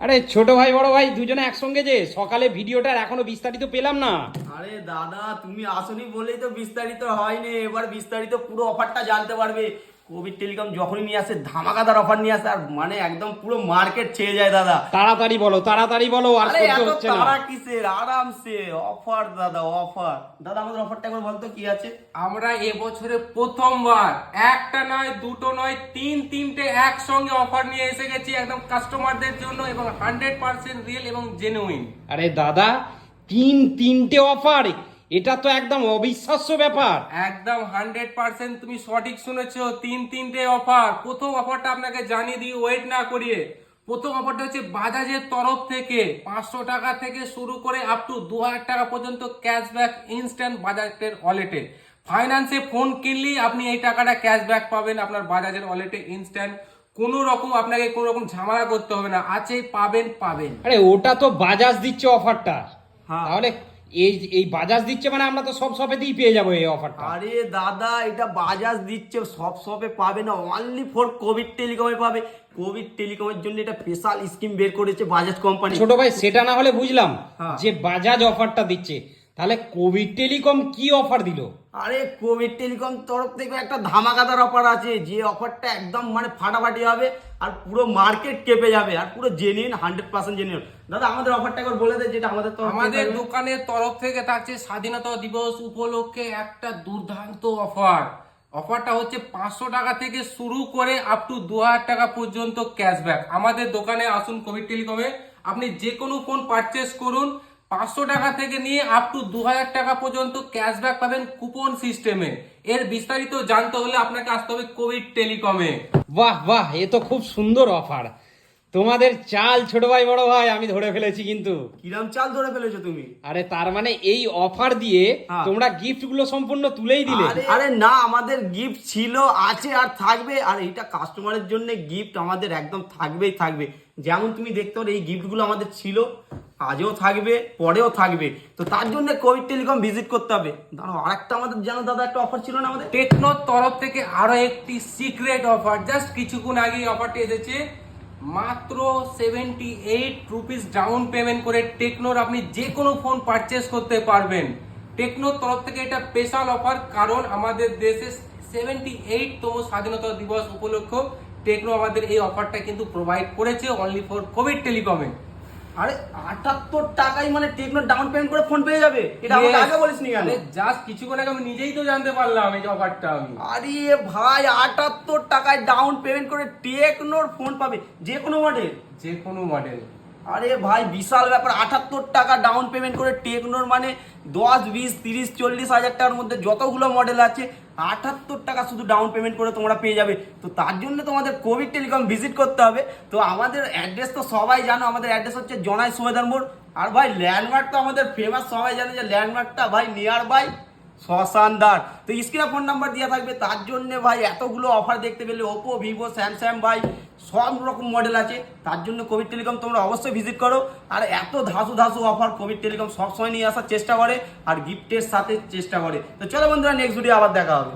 আরে ছোট ভাই বড় ভাই দুজনে একসঙ্গে যে সকালে ভিডিওটার এখনো বিস্তারিত পেলাম না। আরে দাদা তুমি আসনি বলেই তো বিস্তারিত হয়নি, এবার বিস্তারিত পুরো অফারটা জানতে পারবে। কোভিড টেলিকম যখনই নিয়ে আসে ধামাকাদার অফার নিয়ে আসে, আর মানে একদম পুরো মার্কেট ছেয়ে যায় দাদা। তাড়াতাড়ি বলো আর আরে সহ্য এত হচ্ছে না। তাড়া কিসের, আরামসে অফার দাদা, অফার। দাদা আমাদের অফারটা একবার বলতো কি আছে? আমরা এবছরে প্রথমবার একটা নয় দুটো নয় তিনটে একসঙ্গে অফার নিয়ে এসে গেছি একদম কাস্টমারদের জন্য এবং 100% রিয়েল এবং জেনুইন। আরে দাদা তিনটে অফার, এটা তো একদম অবিশ্বাস্য ব্যাপার। একদম 100% তুমি সঠিক শুনেছো, তিনটে অফার। প্রথম অফারটা আপনাকে জানিয়ে দিই ওয়েট না করিয়ে। প্রথম অফারটা হচ্ছে বাজাজের তরফ থেকে 500 টাকা থেকে শুরু করে আপ টু 2000 টাকা পর্যন্ত ক্যাশব্যাক ইনস্ট্যান্ট বাজাজের ওয়ালেটে। ফাইন্যান্সে ফোন কিনলেই আপনি এই টাকাটা ক্যাশব্যাক পাবেন আপনার বাজাজের ওয়ালেটে ইনস্ট্যান্ট। আপনাকে কোনো রকম ঝামেলা করতে হবে না, আছে পাবেন। আরে ওটা তো বাজাজ দিচ্ছে অফারটা, হ্যাঁ। তাহলে এই বাজাজ দিচ্ছে মানে আমরা তো সব শপেতেই পেয়ে যাবো এই অফারটা। আরে দাদা এটা বাজাজ দিচ্ছে, সব শপে পাবে না, অনলি ফর কোভিড টেলিকমে পাবে। কোভিড টেলিকমের জন্য এটা স্পেশাল স্কিম বের করেছে বাজাজ কোম্পানি। ছোট ভাই সেটা না হলে বুঝলাম হ্যাঁ। যে বাজাজ অফারটা দিচ্ছে, তাহলে কোভিড টেলিকম কি অফার দিল? আরে কোভিড টেলিকম তরফ থেকে একটা ধামাকাদার অফার আছে, যে অফারটা একদম মানে ফাটাফাটি হবে আর পুরো মার্কেট কেঁপে যাবে আর পুরো জেনুইন 100% জেনুইন। দাদা আমাদের অফারটা একবার বলে দে, যেটা আমাদের তরফ থেকে আমাদের থাকবে। দোকানের তরফ থেকে থাকছে স্বাধীনতা দিবস উপলক্ষে একটা দুর্দান্ত অফার। অফারটা হচ্ছে 500 টাকা থেকে শুরু করে আপ টু 2000 টাকা পর্যন্ত ক্যাশব্যাক। আমাদের দোকানে আসুন কোভিড টেলিকমে, আপনি যে কোনো ফোন পারচেস করুন, 500 টাকা থেকে নিয়ে আপ টু 2000 টাকা পর্যন্ত ক্যাশব্যাক পাবেন কুপন সিস্টেমে। এর বিস্তারিত জানতে হলে আপনাকে আসতে হবে কোভিড টেলিকমে। বাহ বাহ, এ তো খুব সুন্দর অফার। তোমাদের চাল ছোট ভাই বড় ভাই আমি ধরে ফেলেছি কিন্তু। কিরাম চাল ধরে ফেলেছো তুমি? আরে তার মানে এই অফার দিয়ে হ্যাঁ। তোমরা গিফট গুলো সম্পূর্ণ তুলেই দিলে। আরে না, আমাদের গিফট ছিল, আছে আর থাকবে। আর এটা কাস্টমারের জন্য গিফট আমাদের একদম থাকবে। যেমন তুমি দেখতে পারো এই গিফটগুলো আমাদের ছিল, আজও থাকবে, পরেও থাকবে। তো তার জন্য কোভিড টেলিকম ভিজিট করতে হবে। দাঁড়াও, আরেকটা আমাদের জানো দাদা একটা অফার ছিল না আমাদের? টেকনোর তরফ থেকে আরো একটি সিক্রেট অফার, জাস্ট কিছুক্ষণ আগে অফারটি এসেছে। মাত্র 78 রুপিস ডাউন পেমেন্ট করে টেকনোর আপনি যে কোনো ফোন পারচেস করতে পারবেন। টেকনোর তরফ থেকে এটা স্পেশাল অফার, কারণ আমাদের দেশে 78তম স্বাধীনতা দিবস উপলক্ষে টেকনো আমাদের এই অফারটা কিন্তু প্রোভাইড করেছে অনলি ফর কোভিড টেলিকমে। আরে 78 টাকায় মানে টেকনো ডাউন পেমেন্ট করে ফোন পেয়ে যাবে? এটা আমাকে আগে বলিসনি কেন? জাস্ট কিছুক্ষণ আগে আমি নিজেই তো জানতে পারলাম এই অফারটা আমি। আরে ভাই 78 টাকায় ডাউন পেমেন্ট করে টেকনোর ফোন পাবে, যে কোনো মডেল। যে কোনো মডেল। আরে ভাই বিশাল ব্যাপার, 78 টাকা ডাউন পেমেন্ট করে টেকনোর মানে 10, 20, 30, 40 হাজার টাকার মধ্যে যতগুলো মডেল আছে 78 টাকা শুধু ডাউন পেমেন্ট করে তোমরা পেয়ে যাবে। তো তার জন্য তোমাদের কোভিড টেলিকম ভিজিট করতে হবে। তো আমাদের অ্যাড্রেস তো সবাই জানো, আমাদের অ্যাড্রেস হচ্ছে জনাই সুবেদার মোড়। আর ভাই ল্যান্ডমার্ক তো আমাদের ফেমাস, সবাই জানে যে ল্যান্ডমার্কটা ভাই নিয়ার বাই শ্মশানদার। তো স্ক্রিনে ফোন নাম্বার দেওয়া থাকবে। তার জন্য ভাই এতগুলো অফার দেখতে পেলে, ওপো, ভিভো, স্যামসাং ভাই সব রকম মডেল আছে। তার জন্য কোভিড টেলিকম তোমরা অবশ্যই ভিজিট করো। আর এত ধাসু অফার কোভিড টেলিকম সবসময় নিয়ে আসার চেষ্টা করে আর গিফটের সাথে চেষ্টা করে। তো চলো বন্ধুরা, নেক্সট ভিডিও আবার দেখা হবে।